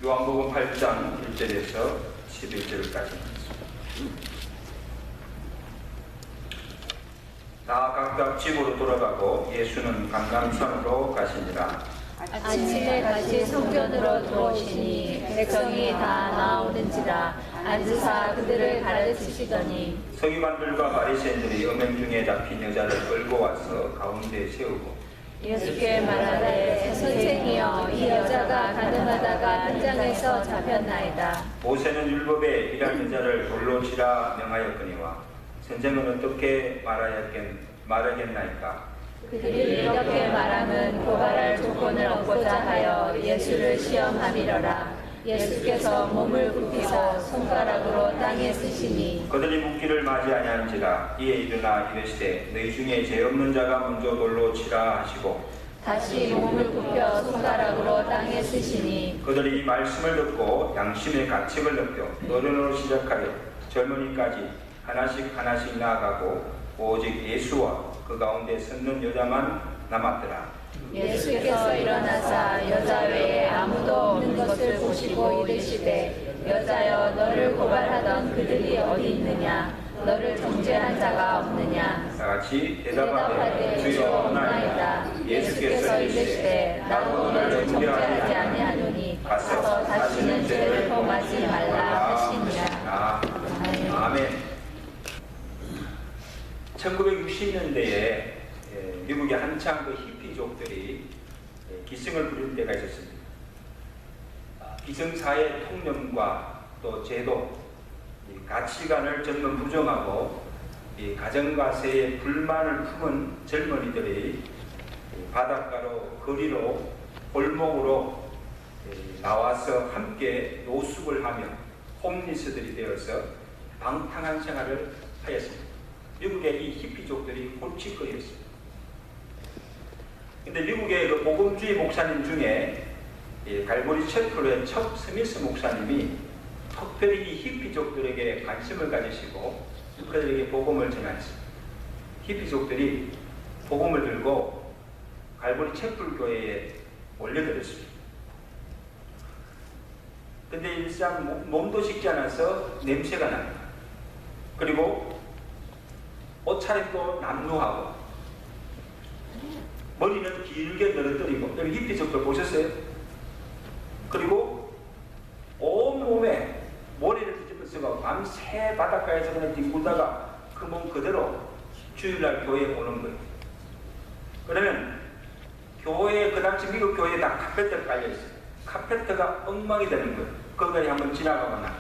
요한복음 8장 1절에서 11절까지. 다 각각 집으로 돌아가고 예수는 감람산으로 가시니라. 아침에 다시 성전으로 들어오시니 백성이 다 나오는지라 앉으사 그들을 가르치시더니 서기관들과 바리새인들이 음행 중에 잡힌 여자를 끌고 와서 가운데 세우고 예수께 말하되 선생이여 이 여자가 가늠하다가 현장에서 잡혔나이다. 모세는 율법에 이런 여자를 돌로 치라 명하였거니와 선생은 어떻게 말하겠나이까? 그들이 이렇게 말함은 고발할 조건을 얻고자 하여 예수를 시험함이러라. 예수께서 몸을 굽히사 손가락으로 땅에 쓰시니 그들이 묻기를 맞이 아니한지라. 이에 일어나 이르시되 너희 중에 죄 없는 자가 먼저 돌로 치라 하시고 다시 몸을 굽혀 손가락으로 땅에 쓰시니 그들이 이 말씀을 듣고 양심의 가책을 느껴 어른으로 시작하여 젊은이까지 하나씩 나아가고 오직 예수와 그 가운데 섰는 여자만 남았더라. 예수께서 일어나사 여자 외에 아무도 없는 것을 보시고 이르시되 여자여 너를 고발하던 그들이 어디 있느냐? 너를 정죄한 자가 없느냐? 다같이 대답하되 대답하되 주여 없나이다. 예수께서 이르시되 나도 너를 정죄하지 아니하노니 가서 다시는 죄를 범하지 말라 하시니라. 아멘. 1960년대에 미국의 한창 그 히피족들이 기승을 부릴 때가 있었습니다. 기성사회 통념과 또 제도, 가치관을 전면 부정하고 가정과 세에 불만을 품은 젊은이들이 바닷가로, 거리로, 골목으로 나와서 함께 노숙을 하며 홈리스들이 되어서 방탕한 생활을 하였습니다. 미국의 이 히피족들이 골칫거리였습니다. 근데 미국의 그 복음주의 목사님 중에 갈보리 채플의 첩 스미스 목사님이 특별히 이 히피족들에게 관심을 가지시고 그들에게 복음을 전하였습니다. 히피족들이 복음을 들고 갈보리 채플 교회에 올려드렸습니다. 근데 일상 몸도 식지 않아서 냄새가 납니다. 그리고 옷차림도 남루하고 머리는 길게 늘어뜨리고, 여기 히피족들 보셨어요? 그리고 온몸에 모래를 뒤집어 쓰고 밤새 바닷가에서 그냥 뒹굴다가 그 몸 그대로 주일날 교회에 오는 거예요. 그러면 교회에, 그 당시 미국 교회에 다 카페트가 깔려있어요. 카페트가 엉망이 되는 거예요. 거기까지 한번 지나가거나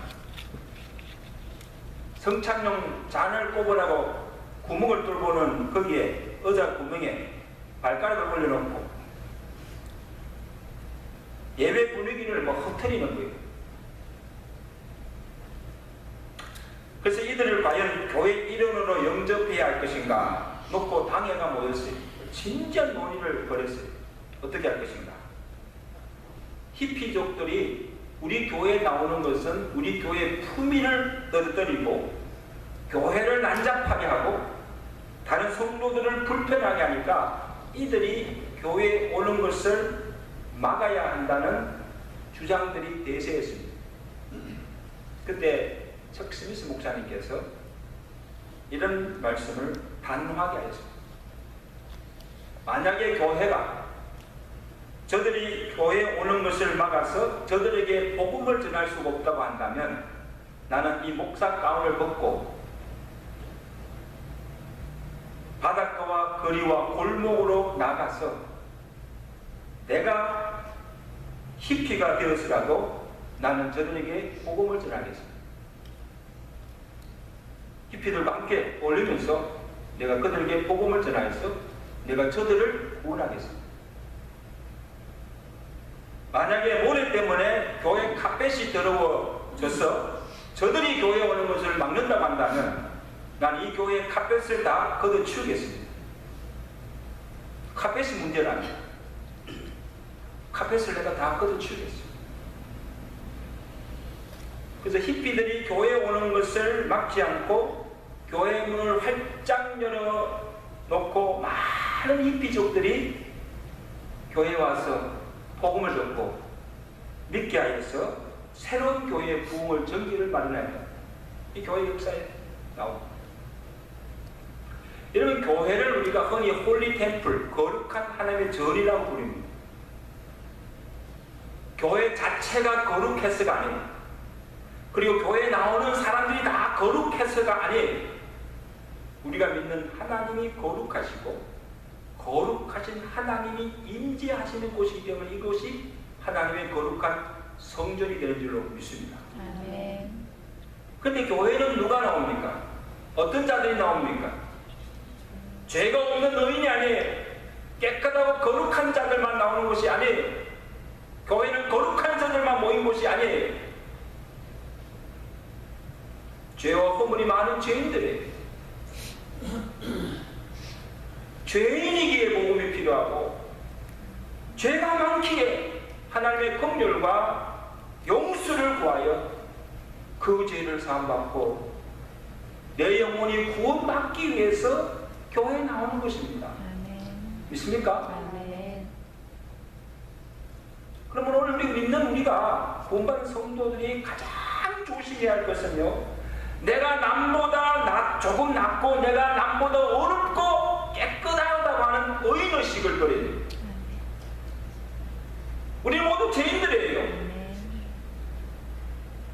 성찬용 잔을 꼽으라고 구멍을 뚫고는 거기에 의자 구멍에 발가락을 올려놓고 예배 분위기를 막 흩트리는 거예요. 그래서 이들을 과연 교회 일원으로 영접해야 할 것인가 놓고 당회가 모였어요. 진지한 논의를 벌였어요. 어떻게 할 것인가. 히피족들이 우리 교회에 나오는 것은 우리 교회의 품위를 떨어뜨리고 교회를 난잡하게 하고 다른 성도들을 불편하게 하니까 이들이 교회에 오는 것을 막아야 한다는 주장들이 대세였습니다. 그때 척 스미스 목사님께서 이런 말씀을 단호하게 하였습니다. 만약에 교회가 저들이 교회에 오는 것을 막아서 저들에게 복음을 전할 수가 없다고 한다면 나는 이 목사 가운을 벗고 바닷가와 거리와 골목으로 나가서 내가 히피가 되어서라도 나는 저들에게 복음을 전하겠습니다. 히피들과 함께 어울리면서 내가 그들에게 복음을 전하여서 내가 저들을 구원하겠습니다. 만약에 모래 때문에 교회 카펫이 더러워져서 저들이 교회에 오는 것을 막는다고 한다면 난 이 교회의 카펫을 다 걷어치우겠습니다. 카펫이 문제라면 카펫을 내가 다 걷어치우겠습니다. 그래서 히피들이 교회에 오는 것을 막지 않고 교회 문을 활짝 열어놓고 많은 히피족들이 교회에 와서 복음을 듣고 믿게 하여서 새로운 교회의 부흥을 전기를 마련한다. 이 교회 역사에 나옵니다. 여러분, 교회를 우리가 흔히 홀리 템플, 거룩한 하나님의 전이라고 부릅니다. 교회 자체가 거룩해서가 아니에요. 그리고 교회에 나오는 사람들이 다 거룩해서가 아니에요. 우리가 믿는 하나님이 거룩하시고 거룩하신 하나님이 임재하시는 곳이기 때문에 이것이 하나님의 거룩한 성전이 되는 줄로 믿습니다. 아멘. 근데 교회는 누가 나옵니까? 어떤 자들이 나옵니까? 죄가 없는 의인이 아니에요. 깨끗하고 거룩한 자들만 나오는 곳이 아니에요. 교회는 거룩한 자들만 모인 곳이 아니에요. 죄와 허물이 많은 죄인들이에요. 죄인이기에 복음이 필요하고 죄가 많기에 하나님의 긍휼과 용서를 구하여 그 죄를 사함받고 내 영혼이 구원받기 위해서 교회에 나오는 것입니다. 아멘. 믿습니까? 아멘. 그러면 오늘 우리 믿는 우리가 구원받은 성도들이 가장 조심해야 할 것은요, 내가 남보다 조금 낫고 내가 남보다 어렵고 깨끗하다고 하는 의인의식을 버려야 돼요. 우리 모두 죄인들이에요.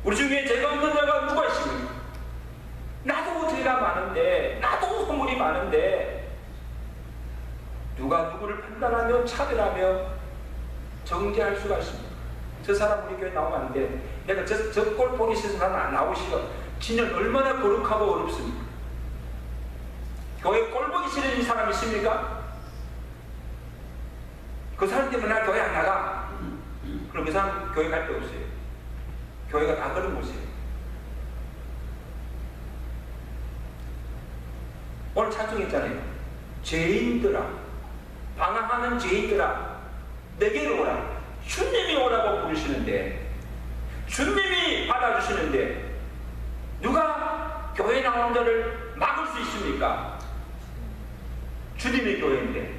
우리 중에 죄가 없는 자가 누가 있습니까? 나도 죄가 많은데, 나도 허물이 많은데, 누가 누구를 판단하며 차별하며 정죄할 수가 있습니까? 저 사람 우리 교회 나오면 안 돼. 내가 저 꼴 보기 싫어서 나는 안 나오기 싫어. 진짜 얼마나 거룩하고 어렵습니까? 교회 꼴 보기 싫은 사람 있습니까? 그 사람 때문에 나 교회 안 나가. 그럼 그 사람 교회 갈 데 없어요. 교회가 다 그런 곳이에요. 오늘 찬송했잖아요. 죄인들아, 방황하는 죄인들아, 내게로 오라. 주님이 오라고 부르시는데, 주님이 받아주시는데 누가 교회 나오는 자를 막을 수 있습니까? 주님의 교회인데.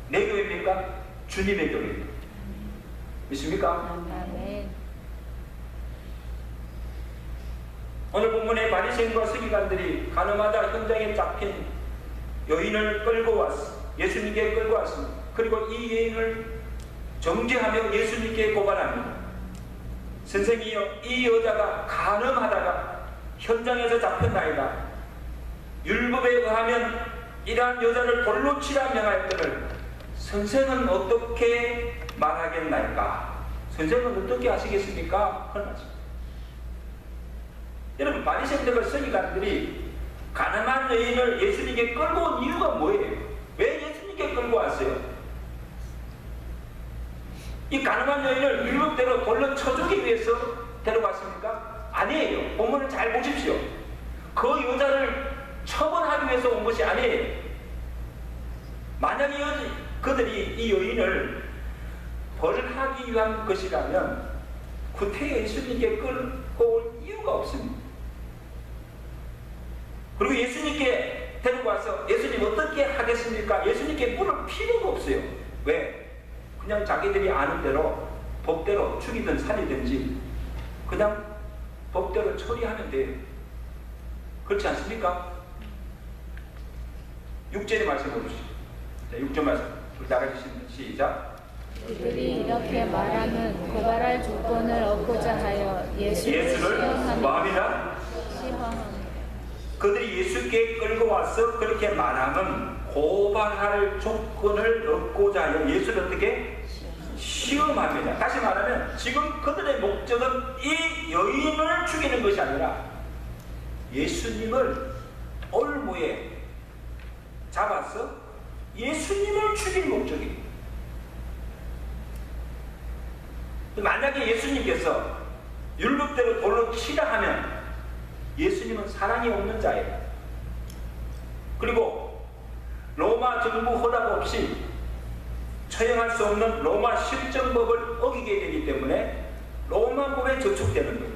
내 교회입니까? 주님의 교회입니다. 믿습니까? 아멘. 오늘 본문의 바리새인과 서기관들이 가늠하다 현장에 잡힌 여인을 끌고 왔어. 예수님께 끌고 왔습니다. 그리고 이 여인을 정죄하며 예수님께 고발합니다. 선생이여, 이 여자가 가늠하다가 현장에서 잡혔나이다. 율법에 의하면 이러한 여자를 돌로 치라 명하였거늘 선생은 어떻게 말하겠나이까? 선생은 어떻게 하시겠습니까? 그런 말씀. 여러분, 바리새인들과 서기관들이 가늠한 여인을 예수님께 끌고 온 이유가 뭐예요? 왜 예수님께 끌고 왔어요? 이 가늠한 여인을 율법대로 돌로 쳐주기 위해서 데려왔습니까? 아니에요. 본문을 잘 보십시오. 그 여자를 처벌하기 위해서 온 것이 아니에요. 만약에 그들이 이 여인을 벌하기 위한 것이라면 구태여 예수님께 끌고 올 이유가 없습니다. 그리고 예수님께 데리고 와서 예수님 어떻게 하겠습니까? 예수님께 물을 필요가 없어요. 왜? 그냥 자기들이 아는 대로 법대로 죽이든 살리든지 그냥 법대로 처리하면 돼요. 그렇지 않습니까? 6절의 말씀 보십시오. 자, 6절 말씀 나가주시면 시작. 그들이 이렇게 말하는 고발할 조건을 얻고자 하여 예수를 뭐합니다? 시험합니다. 그들이 예수께 끌고 와서 그렇게 말하면 고발할 조건을 얻고자 하여 예수를 어떻게? 시험합니다. 다시 말하면 지금 그들의 목적은 이 여인을 죽이는 것이 아니라 예수님을 올무에 잡아서 예수님을 죽일 목적입니다. 만약에 예수님께서 율법대로 돌로 치라 하면 예수님은 사랑이 없는 자예요. 그리고 로마 정부 허락 없이 처형할 수 없는 로마 실정법을 어기게 되기 때문에 로마법에 저촉되는 거예요.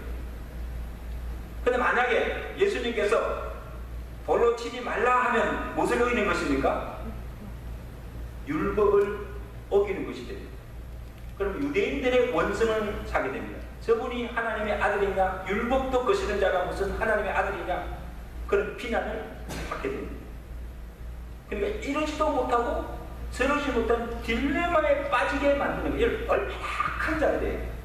그런데 만약에 예수님께서 돌로 치지 말라 하면 무엇을 어기는 것입니까? 율법을 어기는 것이 됩니다. 그럼 유대인들의 원성은 사게 됩니다. 저분이 하나님의 아들이냐, 율법도 거스른 자가 무슨 하나님의 아들이냐, 그런 비난을 받게 됩니다. 그러니까 이러지도 못하고 저러지 못한 딜레마에 빠지게 만드는 거예요. 이런 얼마나 자들이에요.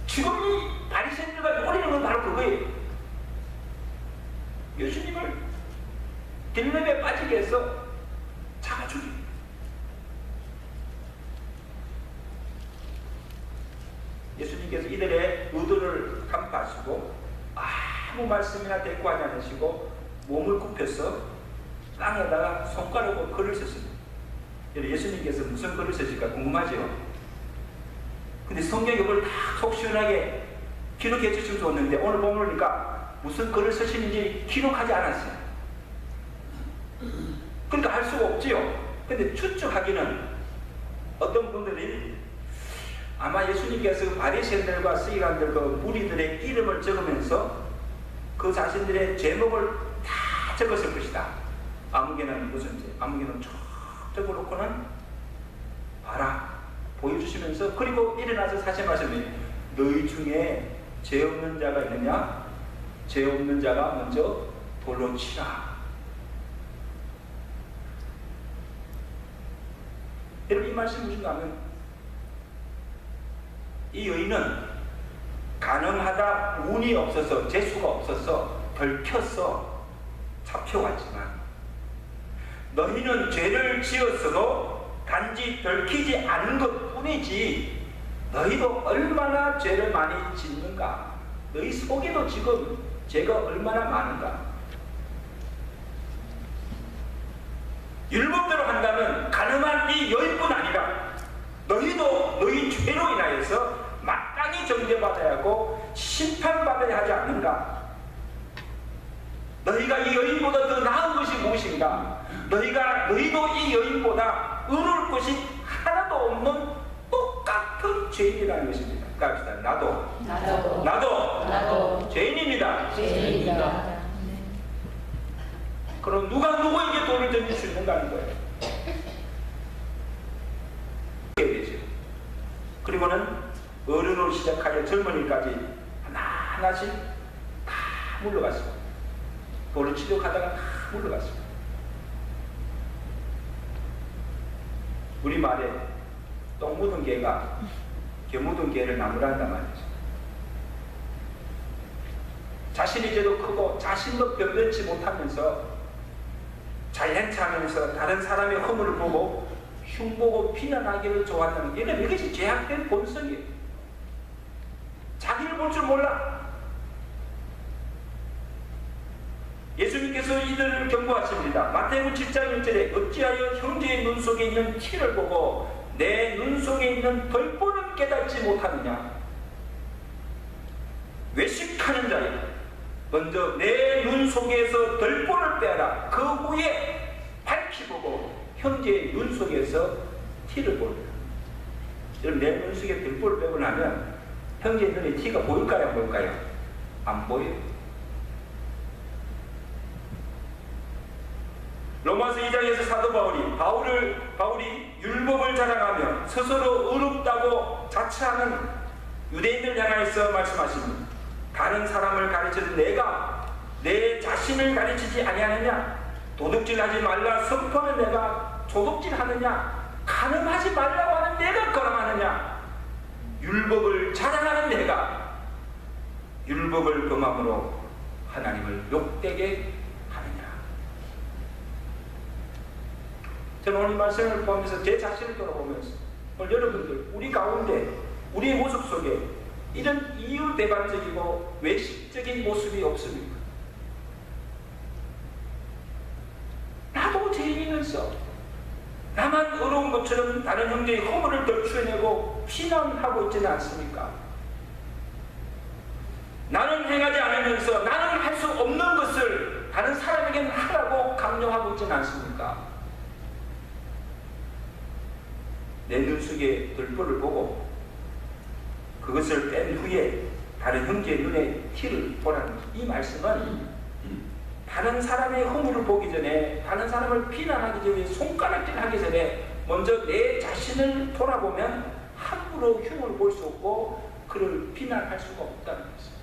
지금 이 바리새인들과 노리는 건 바로 그거예요. 예수님을 딜레마에 빠지게 해서 잡아주기. 예수님께서 이들의 의도를 간파하시고 아무 말씀이나 대꾸하지 않으시고 몸을 굽혀서 땅에다가 손가락으로 글을 썼습니다. 예수님께서 무슨 글을 쓰실까 궁금하죠? 근데 성경에 그걸 다 속 시원하게 기록해 주시면 좋았는데 오늘 보니까 무슨 글을 쓰시는지 기록하지 않았어요. 그러니까 알 수가 없지요. 근데 추측하기는 어떤 분들이 아마 예수님께서 바리새인들과 서기관들 그 무리들의 이름을 적으면서 그 자신들의 제목을 다 적었을 것이다. 아무개는 무슨 죄, 아무개는 쭉 적어놓고는 봐라 보여주시면서 그리고 일어나서 사실 말씀이 너희 중에 죄 없는 자가 있느냐? 죄 없는 자가 먼저 돌로 치라. 여러분 이 말씀 무슨 말이면 이 여인은 가늠하다 운이 없어서 재수가 없어서 덜켰어 잡혀왔지만 너희는 죄를 지었어도 단지 덜키지 않은 것 뿐이지 너희도 얼마나 죄를 많이 짓는가. 너희 속에도 지금 죄가 얼마나 많은가. 율법대로 한다면 가늠한 이 여인뿐 아니라 너희도 너희 죄로 인하여서 마땅히 정죄받아야 하고 심판받아야 하지 않는가. 너희가 이 여인보다 더 나은 것이 무엇인가. 너희도 이 여인보다 의로울 것이 하나도 없는 똑같은 죄인이라는 것입니다. 갑시다. 나도 죄인입니다. 그럼 누가 누구에게 돈을 던질 수 있는가 하는 거예요. 그리고는 어른으로 시작하여 젊은이까지 하나하나씩 다 물러갔습니다. 돌을 치료하다가 다 물러갔습니다. 우리 말에 똥 묻은 개가 개 묻은 개를 나무란단 말이죠. 자신이 죄도 크고 자신도 변변치 못하면서 잘난체하면서 다른 사람의 허물을 보고 흉보고 비난하기를 좋아한다는 게 이것이 죄악된 본성이에요. 자기를 볼 줄 몰라. 예수님께서 이들을 경고하십니다. 마태복음 7장 1절에 어찌하여 형제의 눈 속에 있는 티를 보고 내 눈 속에 있는 덜보는 깨닫지 못하느냐. 외식하는 자여 먼저 내 눈 속에서 덜보를 빼라. 그 후에 밝히 보고 형제의 눈 속에서 티를 보라. 여러분 내 눈 속에 덜보를 빼고 나면 형제의 눈에 티가 보일까요? 안 보일까요? 안 보여요. 로마서 2장에서 사도 바울이 율법을 자랑하며 스스로 의롭다고 자처하는 유대인들 향하여서 말씀하십니다. 다른 사람을 가르치는 내가 내 자신을 가르치지 아니하느냐? 도둑질하지 말라 선포하는 내가 도둑질하느냐? 간음하지 말라고 하는 내가 간음하느냐? 율법을 자랑하는 내가 율법을 범함으로 하나님을 욕되게 하느냐? 저는 오늘 이 말씀을 보면서 제 자신을 돌아보면서 오늘 여러분들 우리 가운데 우리의 모습 속에 이런 이율배반적이고 외식적인 모습이 없습니까? 나도 죄인이면서 나만 의로운 것처럼 다른 형제의 허물을 덜추어내고 비난하고 있지는 않습니까? 나는 행하지 않으면서 나는 할 수 없는 것을 다른 사람에게는 하라고 강요하고 있지는 않습니까? 내 눈 속에 덜보를 보고 그것을 뺀 후에 다른 형제의 눈에 티를 보라는 이 말씀은 다른 사람의 허물을 보기 전에 다른 사람을 비난하기 전에 손가락질 하기 전에 먼저 내 자신을 돌아보면 함부로 흉을 볼 수 없고 그를 비난할 수가 없다는 것입니다.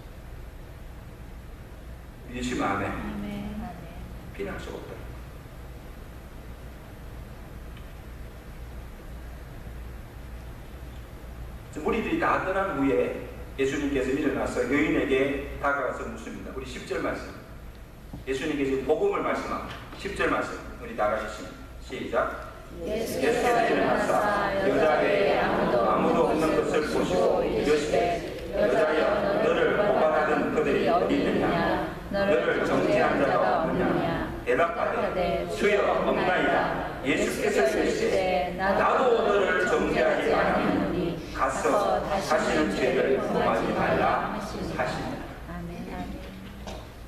믿으시면 아멘. 아멘. 비난할 수가 없다. 무리들이 다 떠난 후에 예수님께서 일어나서 여인에게 다가가서 묻습니다. 우리 10절 말씀. 예수님께서 복음을 말씀합니다. 10절 말씀. 우리 다 같이 시작. 예수께서 일어나사 여자 외에 아무도 없는 것을 보시고 이르시되 여자여 너를 고발하던 그들이 어디 있느냐 너를 정죄한 자가 없느냐 대답하되 주여 없나이다. 예수께서 이르시되 나도 너를 정죄하지 아니하노니 가서 다시는 죄를 범하지 말라 하시니라. 아멘.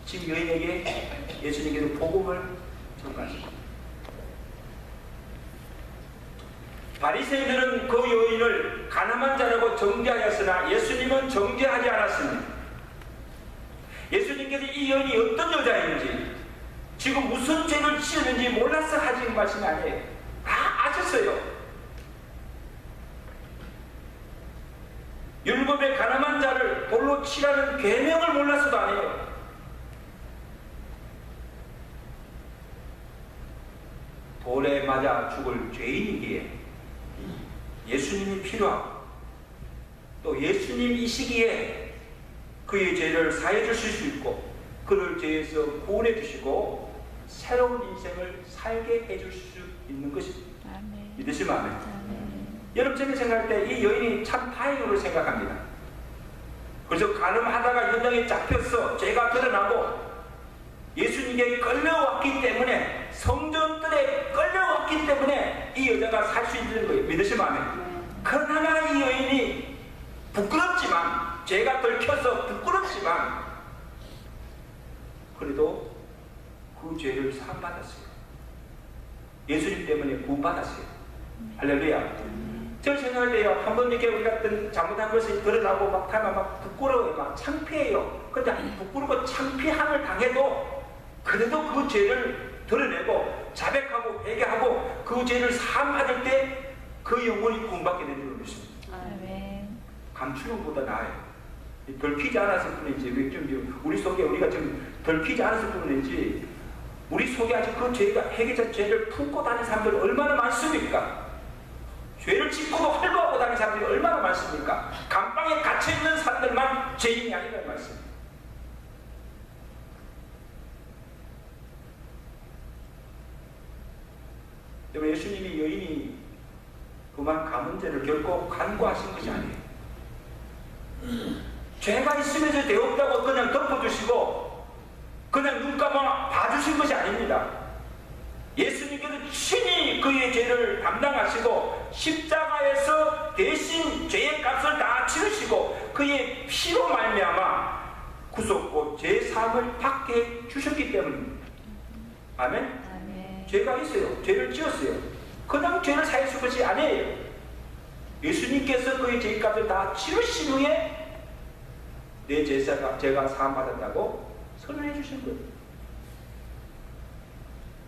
지금 여인에게 예수님께서 복음을 전가하십니다. 바리새인들은 그 여인을 가늠한 자라고 정죄하였으나 예수님은 정죄하지 않았습니다. 예수님께서 이 여인이 어떤 여자인지 지금 무슨 죄를 지었는지 몰라서 하신 말씀이 아니에요. 다 아셨어요. 율법의 가늠한 자를 돌로 치라는 계명을 몰라서도 아니에요. 돌에 맞아 죽을 죄인이기에 예수님이 필요하고 또 예수님 이 시기에 그의 죄를 사해 주실 수 있고 그를 죄에서 구원해 주시고 새로운 인생을 살게 해줄 수 있는 것입니다. 아멘. 믿으시면 아멘. 여러분 제가 생각할 때 이 여인이 참 다행으로 생각합니다. 그래서 가늠하다가 현장에 잡혔어 죄가 드러나고 예수님께 끌려왔기 때문에 성전들에 끌려왔기 때문에 이 여자가 살 수 있는 거예요. 믿으시면 아멘. 그러나 이 여인이 부끄럽지만 죄가 들켜서 부끄럽지만 그래도 그 죄를 사함받았어요. 예수님 때문에 구원받았어요. 할렐루야. 저 생각할 때요, 한번 이렇게 우리 같은 잘못한 것이 드러나고 막 하면 막 부끄러워요, 막 창피해요. 근데 부끄럽고 창피함을 당해도 그래도 그 죄를 드러내고 자백하고 회개하고 그 죄를 사함받을 때 그 영혼이 구원받게 되는 줄 믿습니다. 아멘. 감추는 것보다 나아요. 덜피지 않았을 뿐이지, 우리 속에 우리가 지금 덜피지 않았을 뿐이지, 우리 속에 아직 그 죄가, 회개자 죄를 품고 다니는 사람들이 얼마나 많습니까? 죄를 짓고도 헐거하고 다니는 사람들이 얼마나 많습니까? 감방에 갇혀있는 사람들만 죄인이 아니라는 말씀입니다. 여러분, 예수님이 여인이 그만 가문죄를 결코 간과하신 것이 아니에요. 죄가 있으면서 죄 없다고 그냥 덮어주시고 그냥 눈 감아 봐주신 것이 아닙니다. 예수님께서 친히 그의 죄를 담당하시고 십자가에서 대신 죄의 값을 다 치르시고 그의 피로 말미암아 구속고 죄사함을 받게 주셨기 때문입니다. 아멘? 아멘. 죄가 있어요. 죄를 지었어요. 그냥 죄를 사해줄 것이 아니에요. 예수님께서 그의 죄값을 다 치르신 후에 내 죄가 사함받았다고 선언해 주신 거예요.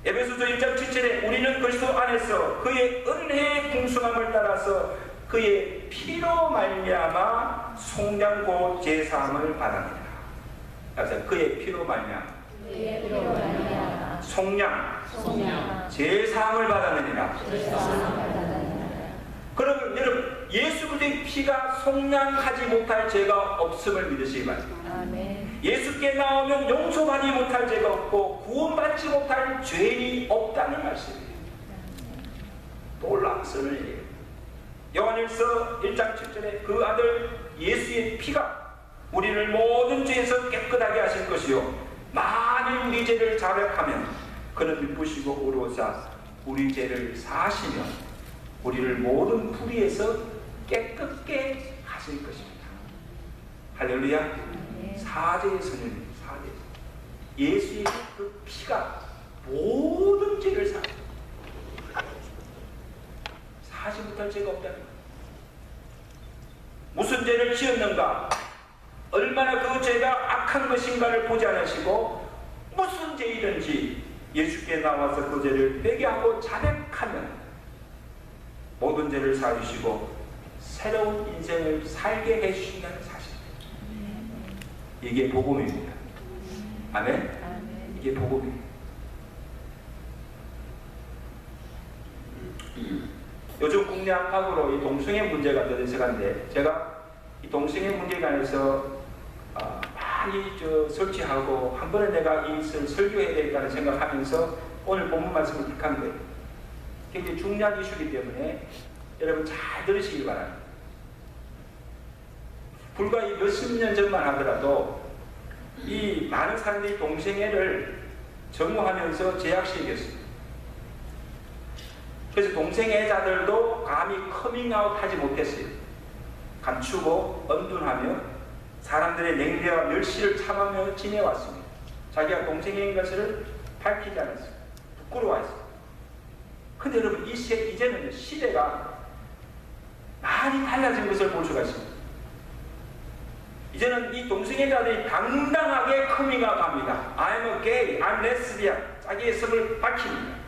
에베소서 1장 7절에 우리는 그리스도 안에서 그의 은혜의 풍성함을 따라서 그의 피로 말미암아 속량고 제사함을 받았느니라. 그래서 그의 피로 말미암아 속량 제사함을 받았느니라. 그러면 여러분, 예수 그리스도의 피가 속량하지 못할 죄가 없음을 믿으시기 바랍니다. 예수께 나오면 용서받지 못할 죄가 없고 구원받지 못할 죄인이 없다는 말씀이에요. 놀라운 선언이에요. 요한일서 1장 7절에 그 아들 예수의 피가 우리를 모든 죄에서 깨끗하게 하실 것이요 만일 우리 죄를 자백하면 그는 미쁘시고 의로우사 우리 죄를 사하시며 우리를 모든 불의에서 깨끗게 하실 것입니다. 할렐루야. 사죄의 선언입니다. 사죄. 예수의 그 피가 모든 죄를 사하지 못할 죄가 없다는 거예요. 무슨 죄를 지었는가, 얼마나 그 죄가 악한 것인가를 보지 않으시고 무슨 죄이든지 예수께 나와서 그 죄를 회개하고 자백하면 모든 죄를 사주시고 새로운 인생을 살게 해주신다는 사실. 이게 복음입니다. 아멘? 이게 복음입니다. 요즘 국내 안팎으로 이 동성애 문제가 떠들어가는데 제가 이 동성애 문제에 관해서 많이 설치하고 한 번에 내가 이것을 설교해야 되겠다는 생각하면서 오늘 본문 말씀을 택한 거예요. 굉장히 중요한 이슈이기 때문에 여러분 잘 들으시기 바랍니다. 불과 이 몇십 년 전만 하더라도 이 많은 사람들이 동성애를 정오하면서 제약시켰습니다. 그래서 동성애자들도 감히 커밍아웃 하지 못했어요. 감추고 언둔하며 사람들의 냉대와 멸시를 참으며 지내왔습니다. 자기가 동성애인 것을 밝히지 않았어요. 부끄러워했어요. 근데 여러분 이제는 시대가 많이 달라진 것을 볼 수가 있습니다. 이제는 이 동성애자들이 당당하게 커밍아웃 합니다. I'm a gay, I'm lesbian. 자기의 성을 밝힙니다.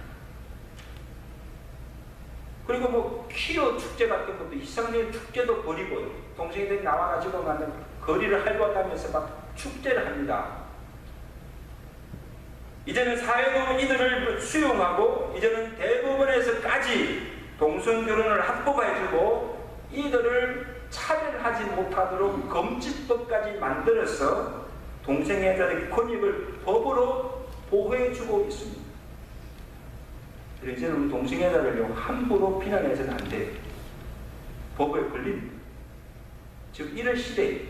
그리고 뭐 퀴어 축제 같은 것도 이상한 축제도 벌이고요. 동생들이 나와가지고 만든 거리를 할거하면서 막 축제를 합니다. 이제는 사회도 이들을 수용하고 이제는 대법원에서까지 동성결혼을 합법화해주고 이들을 차별하지 못하도록 금지법까지 만들어서 동성애자들의 권익을 법으로 보호해주고 있습니다. 이제는 우리 동성애자를 함부로 비난해서는 안 돼요. 법에 걸립니다. 지금 이런 시대에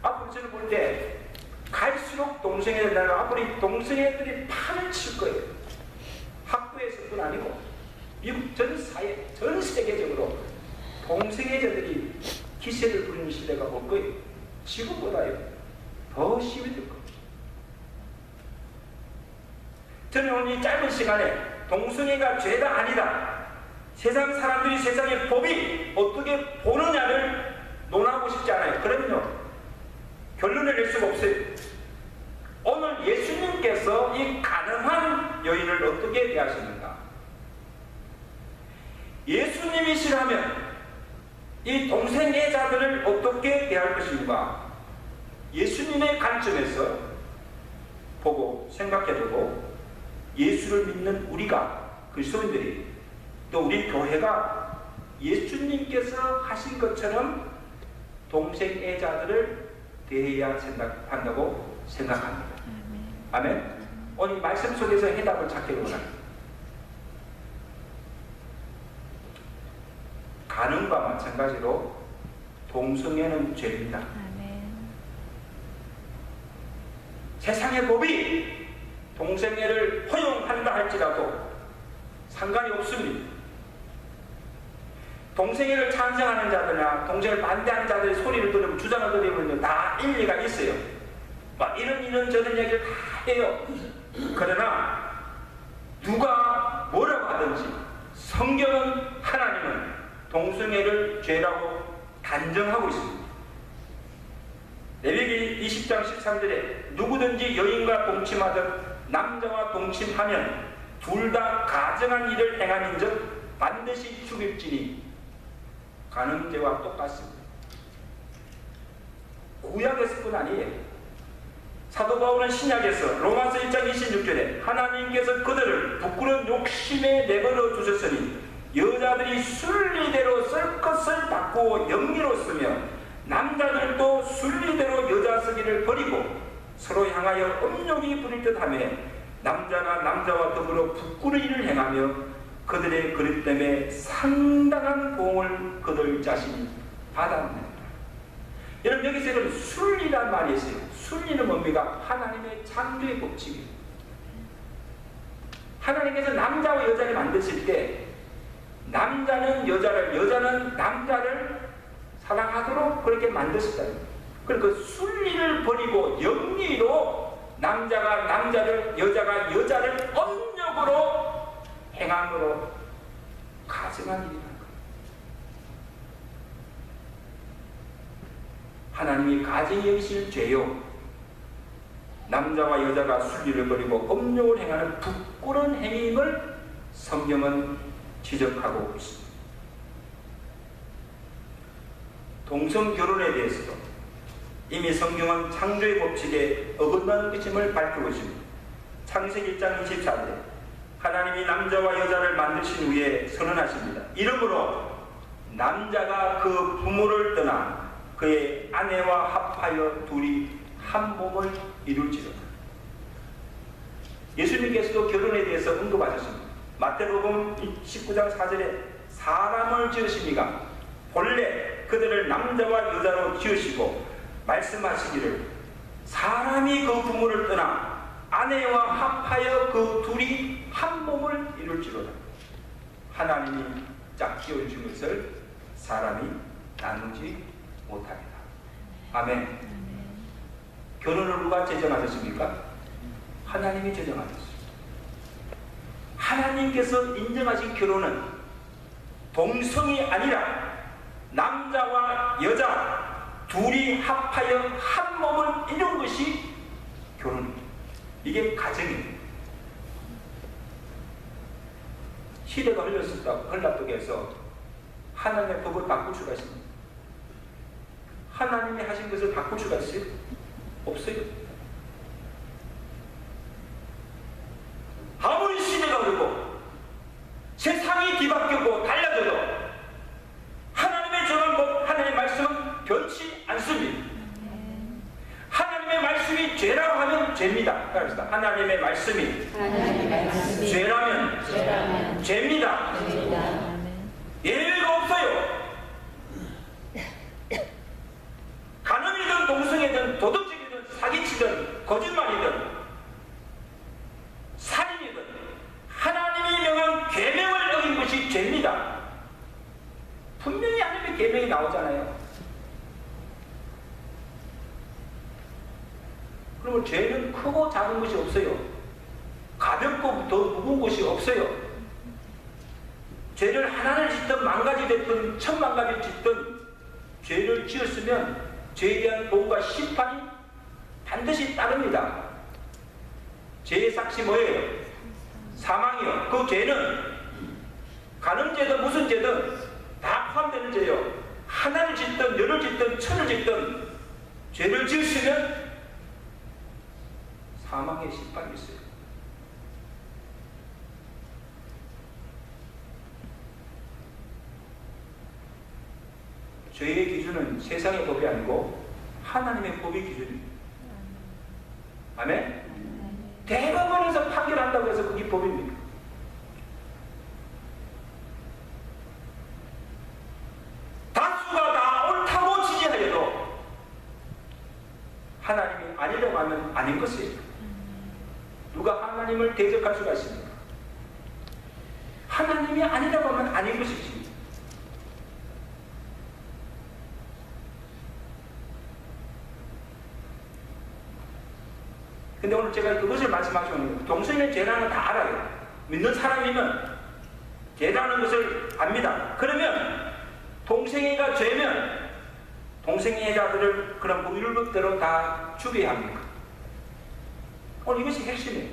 앞으로 저는 볼 때 갈수록 동성애자들 앞으로 이 동성애들이 판을 칠 거예요. 학교에서뿐 아니고 미국 전 사회, 전 세계적으로 동성애자들이 기세를 부리는 시대가 올 거예요. 지금보다요 더 심해질 거예요. 저는 오늘 이 짧은 시간에 동성애가 죄다 아니다, 세상 사람들이 세상의 법이 어떻게 보느냐를 논하고 싶지 않아요. 그러면요 결론을 낼 수가 없어요. 오늘 예수님께서 이 가늠한 여인을 어떻게 대하셨는가? 예수님이시라면 이 동성애자들을 어떻게 대할 것인가? 예수님의 관점에서 보고 생각해보고 예수를 믿는 우리가, 그리스도인들이, 또 우리 교회가 예수님께서 하신 것처럼 동성애자들을 대해야 한다고 생각합니다. 아멘? 오늘 이 말씀 속에서 해답을 찾기를 원합니다. 간음과 마찬가지로 동성애는 죄입니다. 세상의 법이 동성애를 허용한다 할지라도 상관이 없습니다. 동성애를 찬성하는 자들이나 동성애를 반대하는 자들의 소리를 들으면, 주장을 들으면 다 일리가 있어요. 막 이런 저런 얘기를 다 해요. 그러나 누가 뭐라고 하든지 성경은, 하나님은 동성애를 죄라고 단정하고 있습니다. 레위기 20장 13절에 누구든지 여인과 동침하든 남자와 동침하면 둘 다 가증한 일을 행함인즉 반드시 죽일지니, 간음죄와 똑같습니다. 구약에서뿐 아니에요. 사도 바울은 신약에서 로마서 1장 26절에 하나님께서 그들을 부끄러운 욕심에 내버려 두셨으니 여자들이 순리대로 쓸 것을 바꾸어 영리로 쓰며 남자들도 순리대로 여자 쓰기를 버리고 서로 향하여 음욕이 부릴 듯하며 남자가 남자와 더불어 부끄러운 일을 행하며 그들의 그릇 때문에 상당한 공을 그들 자신이 받았느니라. 여러분 여기서 여러분 순리란 말이 있어요. 순리는 뭡니까? 하나님의 창조의 법칙이에요. 하나님께서 남자와 여자를 만드실 때 남자는 여자를, 여자는 남자를 사랑하도록 그렇게 만드셨다. 그리고 그 순리를 버리고 영리로 남자가 남자를, 여자가 여자를 엄욕으로 행함으로 가증한 일이라는 거예요. 하나님이 가증히 여기실 죄요, 남자와 여자가 순리를 버리고 엄욕을 행하는 부끄러운 행위임을 성경은 지적하고 있습니다. 동성 결혼에 대해서도 이미 성경은 창조의 법칙에 어긋나는 것임을 밝히고 있습니다. 창세기 1장 24절에 하나님이 남자와 여자를 만드신 후에 선언하십니다. 이러므로 남자가 그 부모를 떠나 그의 아내와 합하여 둘이 한 몸을 이룰지로다. 예수님께서도 결혼에 대해서 언급하셨습니다. 마태복음 19장 4절에 사람을 지으시니가 본래 그들을 남자와 여자로 지으시고 말씀하시기를 사람이 그 부모를 떠나 아내와 합하여 그 둘이 한 몸을 이룰지로다. 하나님이 짝 지어주신 것을 사람이 나누지 못합니다. 아멘. 결혼을 누가 제정하셨습니까? 하나님이 제정하셨습니다. 하나님께서 인정하신 결혼은 동성이 아니라 남자와 여자 둘이 합하여 한 몸을 이룬 것이 결혼입니다. 이게 가정입니다. 시대가 흘렀다고 해서 하나님의 법을 바꿀 수가 있습니다. 하나님이 하신 것을 바꿀 수가 있어요? 없어요. 아무리 시대가 흐르고 세상이 뒤바뀌고 달라져도 하나님의 정한 법, 하나님의 말씀은 변치 않습니다. 하나님의 말씀이 죄라고 하면 죄입니다. 그럽시다. 하나님의 말씀이 죄라면 죄입니다. 예외가 없어요. 간음이든 동성이든 도덕질이든 사기치든 거짓말이든 살인이든 하나님이 명한 계명을 어긴 것이 죄입니다. 분명히 하나님의 계명이 나오잖아요. 그러면 죄는 크고 작은 것이 없어요. 가볍고 더 무거운 것이 없어요. 죄를 하나를 짓든 만 가지 됐든 천만 가지 짓든 죄를 지었으면 죄에 대한 보호가 심판이 반드시 따릅니다. 죄의 삭시 뭐예요? 사망이요. 그 죄는 간음죄든 무슨 죄든 다 포함되는 죄요. 하나를 짓든 열을 짓든 천을 짓든 죄를 지으시면 사망의 심판이 있어요. 죄의 기준은 세상의 법이 아니고 하나님의 법의 기준입니다. 아멘? 대법원에서 판결한다고 해서 그게 법입니까? 다수가 다 옳다고 지지하여도 하나님이 아니라고 하면 아닌 것이에요. 누가 하나님을 대적할 수가 있습니까? 하나님이 아니라고 하면 아닌 것이지. 근데 오늘 제가 그것을 말씀하시는 동성애 죄라는 걸 다 알아요. 믿는 사람이면 죄라는 것을 압니다. 그러면 동성애가 죄면 동성애자들을 그런 법률법대로 다 죽여야 합니까? 오늘 이것이 핵심이에요.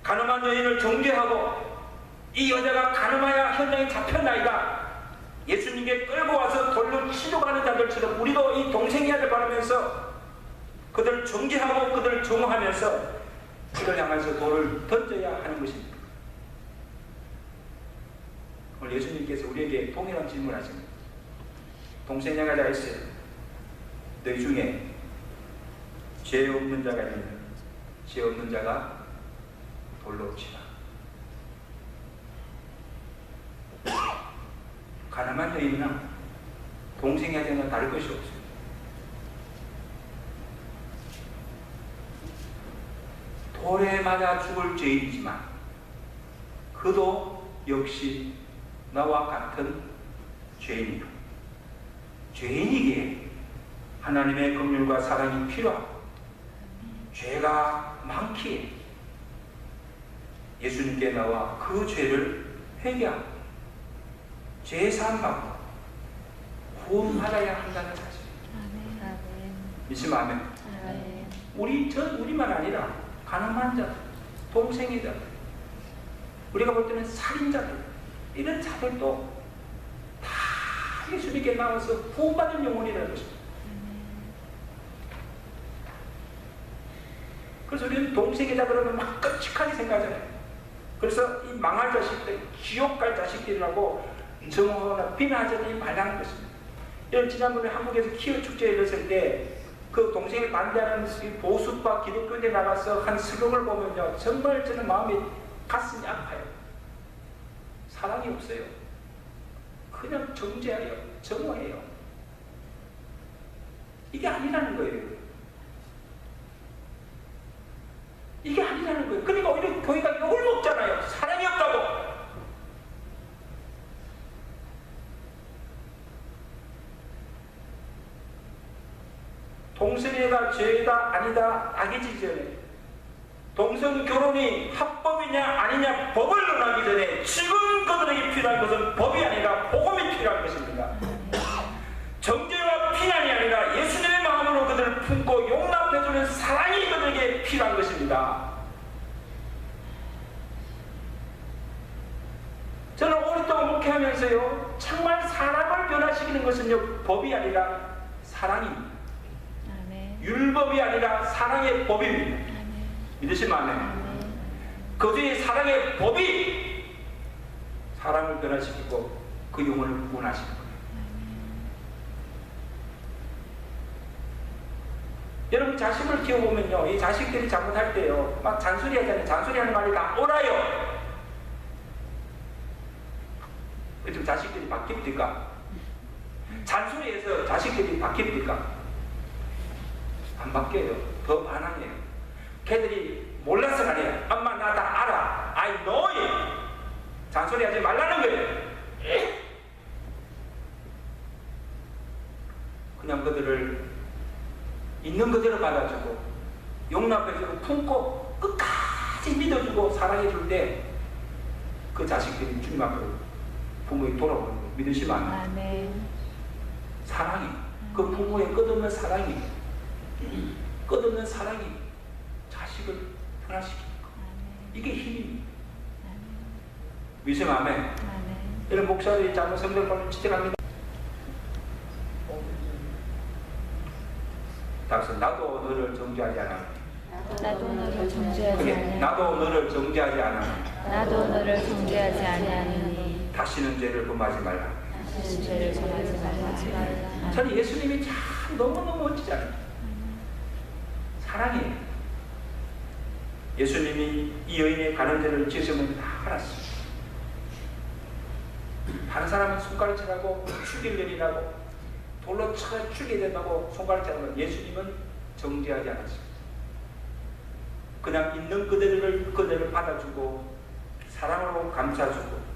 간음한 여인을 정죄하고 이 여자가 간음하여 현장에 잡혔나이다. 예수님께 끌고 와서 돌로 치러 가는 자들처럼 우리도 이 동성애를 바라면서 그들을 정죄하고 그들을 정하면서 그들을 향해서 돌을 던져야 하는 것입니다. 오늘 예수님께서 우리에게 동일한 질문을 하십니다. 동성애가 다 있어요. 너희 중에 죄 없는 자가 있는 죄 없는 자가 돌로 치라. 가늠한 여인이나 동성애자는 다를 것이 없어요. 돌에 맞아 죽을 죄인이지만 그도 역시 나와 같은 죄인이다. 죄인이기에 하나님의 긍휼과 사랑이 필요하고 죄가 많기에 예수님께 나와 그 죄를 회개하고 죄 사함받고 구원받아야 한다는 사실. 믿으시면 아멘. 우리만 아니라 가늠한 자, 동생이자 우리가 볼 때는 살인자들, 이런 자들도 다 예수님께 나와서 구원받은 영혼이라는 것입니다. 그래서 우리는 동생이다 그러면 막 끔찍하게 생각하잖아요. 그래서 이 망할 자식들, 지옥 갈 자식들이라고 정오나 비난하자니 말하는 것입니다. 여러분, 지난번에 한국에서 키어 축제에 열었을 때 그 동생을 반대하는 보수파 기독교인에 나가서 한 슬로건을 보면요, 정말 저는 마음이 가슴이 아파요. 사랑이 없어요. 그냥 정죄해요. 정오해요. 이게 아니라는 거예요. 이게 아니라는 거예요. 그러니까 오히려 교회가 욕을 먹잖아요. 사랑이 없다고. 동성애가 죄다 아니다 따지기 전에, 동성 결혼이 합법이냐 아니냐 법을 논하기 전에 지금 그들에게 필요한 것은 법이 아니라 복음이 필요한 것입니다. 정죄와 비난이 아니라 예수님의 마음으로 그들을 품고 용납해주는 사랑이 그들에게 필요한 것입니다. 저는 오랫동안 목회하면서요, 정말 사람을 변화시키는 것은요, 법이 아니라 사랑입니다. 율법이 아니라 사랑의 법입니다. 믿으시면 아멘. 그중에 사랑의 법이 사람을 변화시키고 그 영혼을 구원하시는 거예요. 여러분, 자식을 키워보면요, 이 자식들이 잘못할 때요, 막 잔소리하잖아요. 잔소리하는 말이 다 옳아요. 그럼 자식들이 바뀝니까? 잔소리해서 자식들이 바뀝니까? 안 바뀌어요. 더 반항해요. 걔들이 몰라서 그래요. 엄마 나 다 알아. I know it. 잔소리하지 말라는 거예요. 그냥 그들을 있는 그대로 받아주고 용납해주고 품고 끝까지 믿어주고 사랑해줄 때 그 자식들이 주님 앞으로 부모에 돌아오는 거 믿으시면 안 돼요. 사랑이, 그 부모의 끝없는 사랑이, 끝없는 사랑이 자식을 변화시키는 거. 이게 힘입니다. 믿으시면 아멘. 이런 목사들이 잘못 성경을 지적합니다. 다시 나도 너를 정죄하지 않아. 나도 너를 정죄하지 않아. 나도 너를 정죄하지 않아. 나도 너를 정죄하지 아니하니. 다시는 죄를 범하지 말라. 다시는 죄를 범하지 말라. 저는 예수님이 참 너무너무 멋지잖아요. 사랑이에요. 예수님이 이 여인의 가는 죄를 지으시면 다 알았어요. 다른 사람은 손가락질하고 죽일 일이라고 돌로 쳐 죽여야 된다고 손가락질하면 예수님은 정죄하지 않았어요. 그냥 있는 그대를 받아주고 사랑으로 감싸주고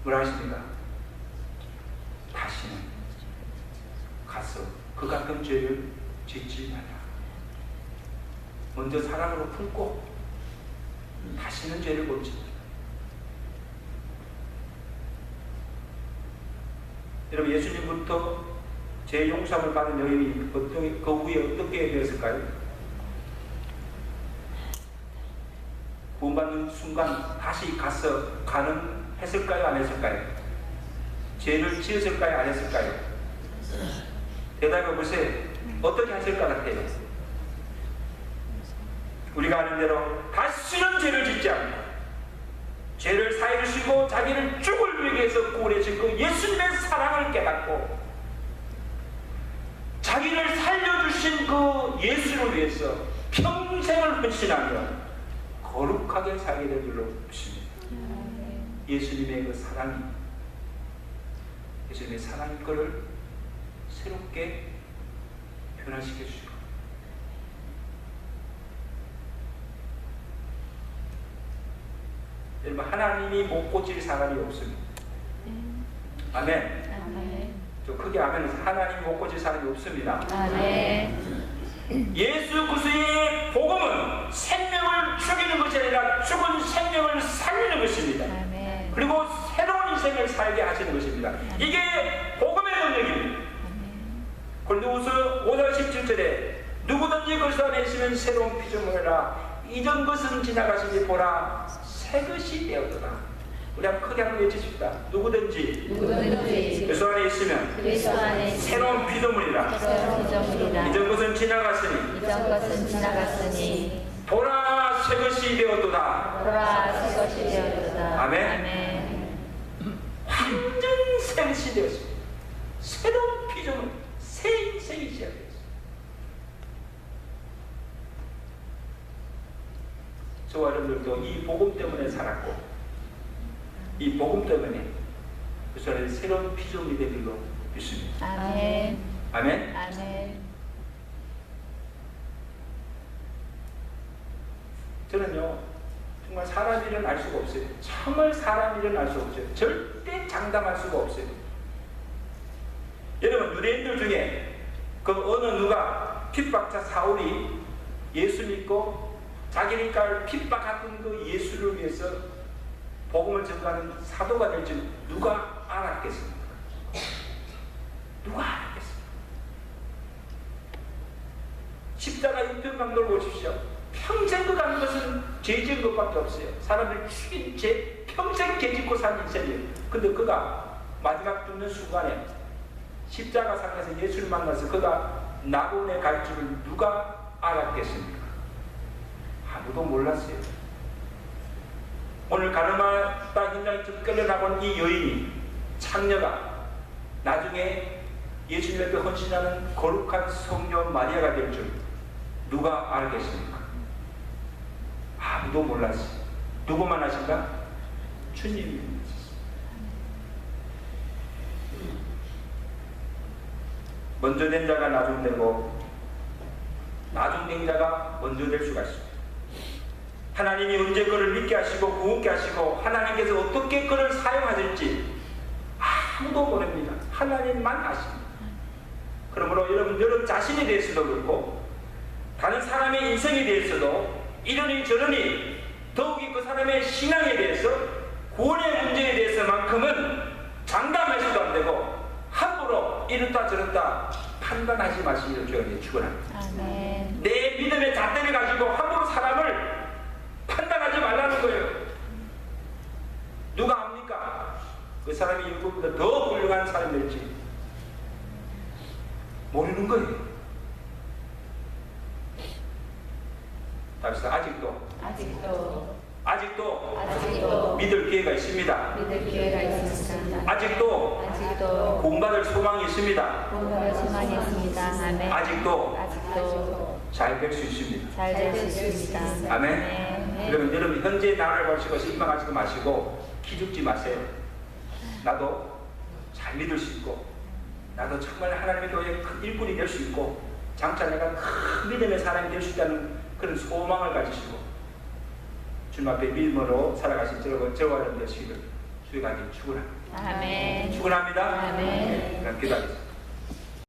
뭐라 하십니까? 다시는 가서 그 같은 죄를 짓지 말라. 먼저 사랑으로 품고 다시는 죄를 못 짓다. 여러분, 예수님부터 죄 용서를 받은 여인이 그 후에 어떻게 되었을까요? 구원받는 순간 다시 가서 가능했을까요? 안 했을까요? 죄를 지었을까요? 안 했을까요? 대답해 보세요. 어떻게 했을 것 같아요? 우리가 아는 대로 다시는 죄를 짓지 않고 죄를 사해 주시고 자기를 죽을 위해서 구원해 주신 그 예수님의 사랑을 깨닫고 자기를 살려주신 그 예수를 위해서 평생을 헌신하며 거룩하게 살게 될 줄로 믿습니다. 예수님의 그 사랑이, 예수님의 사랑이 그를 새롭게 변화시켜 주시고 여러분, 하나님이 못 고칠 사람이 없습니다. 아멘. 좀 크게 아멘. 하나님이 못 고칠 사람이 없습니다. 아멘. 예수 그리스도의 복음은 생명을 죽이는 것이 아니라 죽은 생명을 살리는 것입니다. 아멘. 그리고 새로운 인생을 살게 하시는 것입니다. 이게 복음의 능력입니다. 골로새 5장 17절에 누구든지 그리스도 안에 있으면 새로운 피조물이라 이전 것은 지나가시니 보라 새 것이 되었도다. 우리 한번 크게 한번 외치십시다. 누구든지 누구든지 그리스도 안에 있으면 그리스도 안에 새로운 피조물이라. 새로운 피조물이라. 이전 것은 지나갔으니 이전 것은 지나갔으니 보라 새 것이 되었도다. 보라 새 것이 되었도다. 아멘. 아멘. 완전 새 것이 되었습니다. 새로운 피조물, 새 인생이 시작되었습니다. 저와 여러분들도 이 복음 때문에 살았고 이 복음 때문에 그 사람이 새로운 피조물이 된 줄로 믿습니다. 아멘. 아멘. 아멘. 저는요 정말 사람 일은 알 수가 없어요. 정말 사람 일은 알 수 없어요. 절대 장담할 수가 없어요. 여러분 유대인들 중에 그 어느 누가 핍박자 사울이 예수 믿고 자기니까 핍박하던 그 예수를 위해서 복음을 전가하는 사도가 될 줄 누가 알았겠습니까? 누가 알았겠습니까? 십자가 육편강도를 보십시오. 평생 그 가는 것은 죄 지은 것밖에 없어요. 사람을 죽인 죄 평생 죄 짓고 산 인생이에요. 근데 그가 마지막 죽는 순간에 십자가상에서 예수를 만나서 그가 낙원에 갈 줄을 누가 알았겠습니까? 아무도 몰랐어요. 오늘 가늠하다 현장에 끌려나온 이 여인이 창녀가 나중에 예수님께 헌신하는 거룩한 성녀 마리아가 될 줄 누가 알겠습니까? 아무도 몰랐어요. 누구만 아신가? 주님이. 먼저 된 자가 나중되고 나중된 자가 먼저 될 수가 있습니다. 하나님이 언제 그를 믿게 하시고 구원케 하시고 하나님께서 어떻게 그를 사용하실지 아무도 모릅니다. 하나님만 아십니다. 그러므로 여러분 자신에 대해서도 그렇고 다른 사람의 인생에 대해서도 이러니 저러니 더욱이 그 사람의 신앙에 대해서 구원의 문제에 대해서만큼은 장담해서도 안 되고 함부로 이렇다 저렇다 판단하지 마시기를 주님께 축원합니다. 아멘. 내 믿음의 잣대를 가지고 함부로 사람을 판단하지 말라는 거예요. 누가 압니까? 그 사람이 이것보다 더 훌륭한 사람이 될지 모르는 거예요. 답시다. 아직도 믿을 기회가 있습니다. 믿을 기회가 있습니다. 아직도 구원받을 소망이 있습니다. 구원받을 소망이 있습니다. 아멘. 아직도 잘 될 수 있습니다. 잘 될 수 있습니다. 아멘. 그러면 여러분 현재 나를 보시고 실망하지도 마시고 기죽지 마세요. 나도 잘 믿을 수 있고 나도 정말 하나님의 교회의 큰 일꾼이 될 수 있고 장차 내가 큰 믿음의 사람이 될 수 있다는 그런 소망을 가지시고 주님 앞에 믿음으로 살아가신 저와 여러분 되시기를 주의 간절히 축원합니다. 아멘. 축원합니다. 아멘. 기도하겠습니다.